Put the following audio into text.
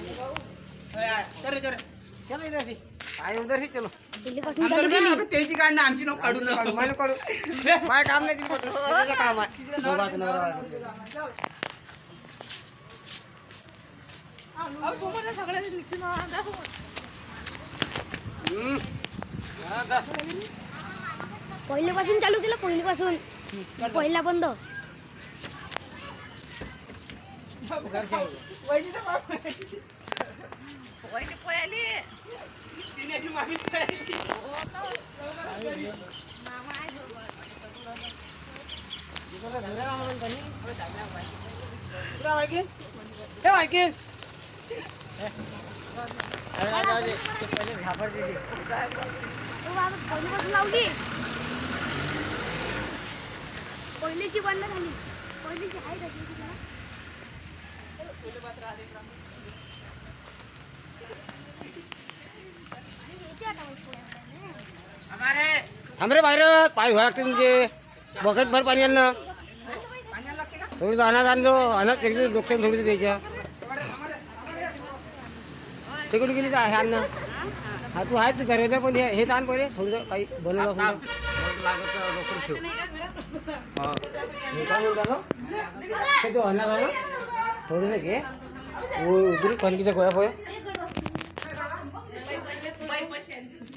चलो चलो चलो इधर से आए उधर से चलो दिल्लीपासून चालू केली त्याची काढणं आमची नको काढू काढू मला काढू माझं काम नाही तिथे काम आहे दोघांचं नवरा पहिल्यापासून चालू केलं पहिल्यापासून पहिला बंद पहिल्यापासून लावली पहिलीची बंद झाली पहिलीची आहे का थांब रे बाहेर पाणी व्हायला लागते तुमचे बकेट भर पाणी आणलं थोडंसं अनाज आणलो अनाज एक नुकसान थोडीसं द्यायच्या ते कुठे गेली आहे अन्न हा तू आहे तू दरवाजा पण हे आण पहिले थोडंसं काही बनवलं असेल हे काय बोलता ना ते तो अनाज आहे ना थोडंसं घे उतरून कणकीच्या गोळ्या पोहे